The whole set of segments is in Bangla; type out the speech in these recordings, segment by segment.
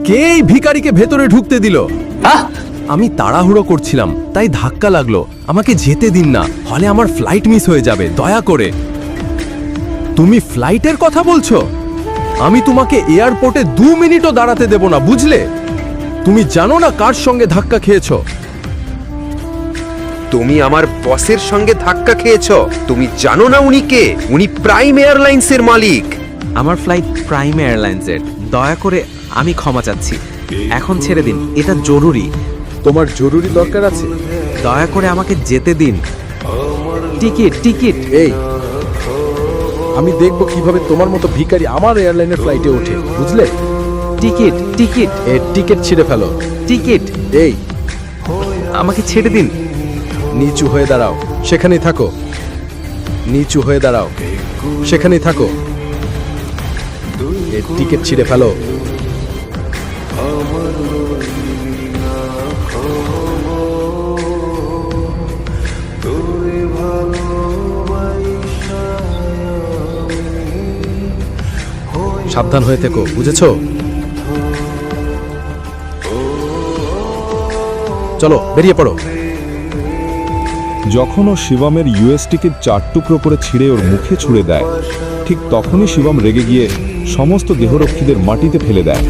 কে এই ভিখারিকে ভেতরে ঢুকতে দিল? আমি তাড়াহুড়ো করছিলাম, তাই ধাক্কা লাগলো। আমাকে যেতে দিন না, হলে আমার ফ্লাইট মিস হয়ে যাবে, দয়া করে। তুমি ফ্লাইটের কথা বলছো? আমি তোমাকে এয়ারপোর্টে 2 মিনিটও দাঁড়াতে দেব না, বুঝলে? তুমি জানো না কার সঙ্গে ধাক্কা খেয়েছো? তুমি আমার বসের সঙ্গে ধাক্কা খেয়েছো। তুমি জানো না উনি কে? উনি প্রাইম এয়ারলাইন্সের মালিক। আমার ফ্লাইট প্রাইম এয়ারলাইন্সের। দয়া করে আমি ক্ষমা চাচ্ছি, এখন ছেড়ে দিন, এটা জরুরি। তোমার জরুরি দরকার আছে? দয়া করে আমাকে যেতে দিন। Ticket ticket. এই, আমি দেখব কিভাবে তোমার মতো ভিখারি আমার এয়ারলাইনের ফ্লাইটে ওঠে, বুঝলে? Ticket ticket. এর টিকিট ছিঁড়ে ফেলো। টিকিট। এই, আমাকে ছেড়ে দিন। নিচু হয়ে দাঁড়াও, সেখানেই থাকো। নিচু হয়ে দাঁড়াও, সেখানেই থাকো। এর টিকিট ছিঁড়ে ফেলো। সাবধান হয়ে থেকো, বুঝেছো? চলো, বেরিয়ে পড়ো। যখন ও শিবমের ইউএসটিকে 4 টুকরো করে ছিঁড়ে ওর মুখে ছুঁড়ে দেয়, ঠিক তখনই শিবম রেগে গিয়ে সমস্ত দেহরক্ষীদের মাটিতে ফেলে দেয়।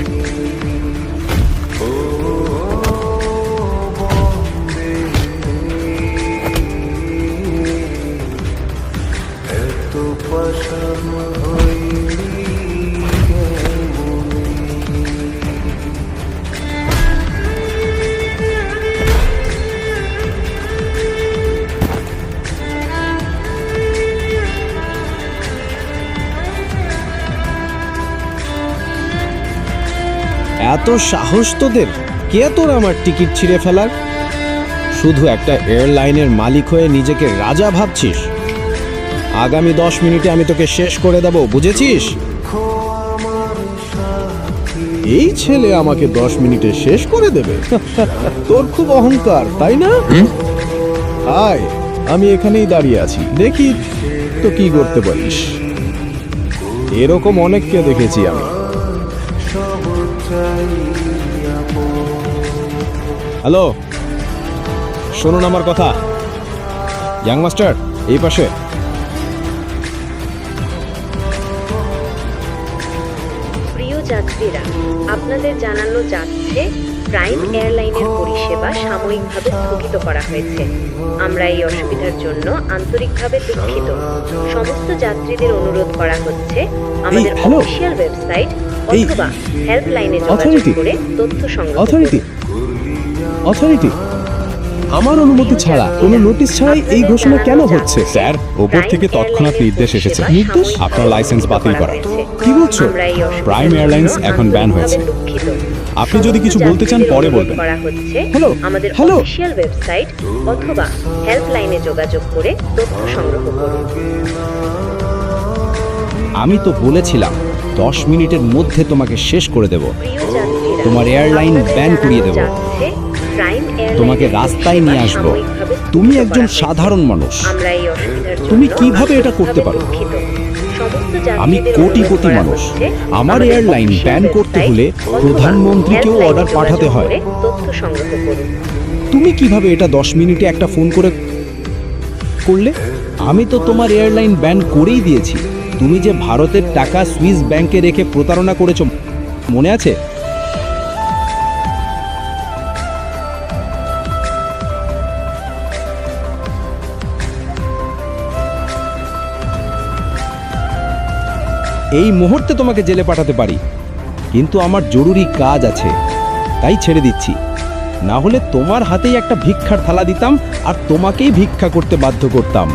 এত সাহস তোদের? কে তোর আমার টিকিট ছিঁড়ে ফেলার? শুধু একটা এয়ারলাইনের মালিক হয়ে নিজেকে রাজা ভাবছিস? আগামী 10 মিনিটে আমি তোকে শেষ করে দেব, বুঝেছিস? এই ছেলে আমাকে 10 মিনিটে শেষ করে দেবে? তোর খুব অহংকার, তাই না? আয়, আমি এখানেই দাঁড়িয়ে আছি, দেখি তো কি করতে পারিস। এরকম অনেককে দেখেছি আমি। হ্যালো, শুনুন আমার কথা। ইয়াং মাস্টার, এই পাশে। প্রিয় যাত্রীরা, আপনাদের জানানো যাচ্ছে প্রাইম এয়ারলাইনের পরিষেবা সাময়িকভাবে স্থগিত করা হয়েছে। আমরা এই অসুবিধার জন্য আন্তরিকভাবে দুঃখিত। সমস্ত যাত্রীদের অনুরোধ করা হচ্ছে আমাদের হ্যালো। অফিসিয়াল ওয়েবসাইট এই, অথবা হেল্পলাইনে যোগাযোগ অথরিটি। করে তথ্য সংগ্রহ অথরিটি, করুন। অথরিটি, আমার অনুমতি ছাড়া, কোনো নোটিশ ছাড়াই এই ঘোষণা কেন হচ্ছে? স্যার, ওপর থেকে তৎক্ষণাৎ নির্দেশ এসেছে। নির্দেশ? আপনার লাইসেন্স বাতিল করা। কি বলছো? প্রাইম এয়ারলাইন্স এখন ব্যান হয়েছে। আপনি যদি কিছু বলতে চান পরে বলবেন। হ্যালো, আমাদের হ্যালো। অফিসিয়াল ওয়েবসাইট অথবা হেল্পলাইনে যোগাযোগ করে তথ্য সংগ্রহ করুন। আমি তো বলেছিলাম 10 মিনিটের মধ্যে তোমাকে শেষ করে দেব। প্রিয় যাত্রীরা, তোমার এয়ারলাইন আপনাদের ব্যান করিয়ে দেব। জানানো যাচ্ছে, প্রাইম এয়ারলাইনের তোমাকে রাস্তায় নিয়ে পরিষেবা আসবো। সাময়িকভাবে তুমি স্থগিত একজন করা হয়েছে। সাধারণ মানুষ। আমরা এই অসুবিধার জন্য তুমি কিভাবে এটা করতে আন্তরিকভাবে পারো? দুঃখিত। সমস্ত আমি যাত্রীদের কোটিপতি অনুরোধ করা মানুষ। হচ্ছে, আমার আমাদের এয়ারলাইন অফিসিয়াল ব্যান করতে ওয়েবসাইট হলে অথবা প্রধানমন্ত্রীকেও হেল্পলাইনে অর্ডার পাঠাতে যোগাযোগ হয়। করে তথ্য সংগ্রহ করুন। তুমি কিভাবে এটা 10 মিনিটে একটা ফোন করে করলে? আমি তো তোমার এয়ারলাইন ব্যান করেই দিয়েছি। তুমি যে ভারতের টাকা সুইস ব্যাংকে রেখে প্রতারণা করেছো, মনে আছে? এই মুহূর্তে তোমাকে জেলে পাঠাতে পারি, কিন্তু আমার জরুরি কাজ আছে, তাই ছেড়ে দিচ্ছি। না হলে তোমার হাতেই একটা ভিক্ষার থালা দিতাম আর তোমাকেই ভিক্ষা করতে বাধ্য করতাম।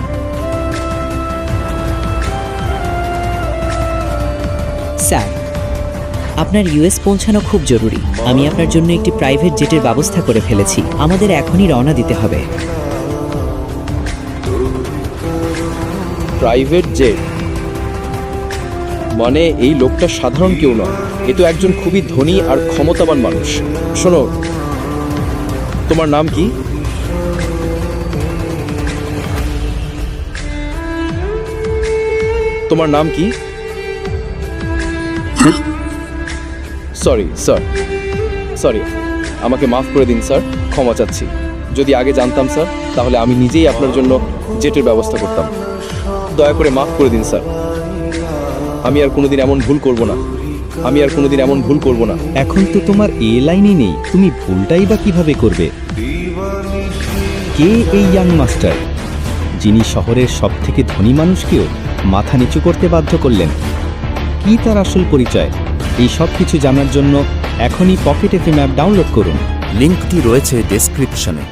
স্যার, আপনার ইউএস পৌঁছানো খুব জরুরি। আমি আপনার জন্য একটি প্রাইভেট জেটের ব্যবস্থা করে ফেলেছি। আমাদের এখনই রওনা দিতে হবে। প্রাইভেট জেট মানে এই লোকটা সাধারণ কেউ নয়, এ তো একজন খুবই ধনী আর ক্ষমতাবান মানুষ। শোনো, তোমার নাম কি? তোমার নাম কি? সরি স্যার, সরি, আমাকে মাফ করে দিন স্যার, ক্ষমা চাচ্ছি। যদি আগে জানতাম স্যার, তাহলে আমি নিজেই আপনার জন্য জেটের ব্যবস্থা করতাম। দয়া করে মাফ করে দিন স্যার, আমি আর কোনোদিন এমন ভুল করব না, আমি আর কোনোদিন এমন ভুল করব না। এখন তো তোমার এ লাইনই নেই, তুমি ভুলটাই বা কিভাবে করবে? কে এই ইয়াং মাস্টার, যিনি শহরের সবথেকে ধনী মানুষকেও মাথা নিচু করতে বাধ্য করলেন? কি তার আসল পরিচয়? এই সব কিছু জানার জন্য এখনই পকেট এফএম অ্যাপ ডাউনলোড করুন। লিঙ্কটি রয়েছে ডেসক্রিপশনে।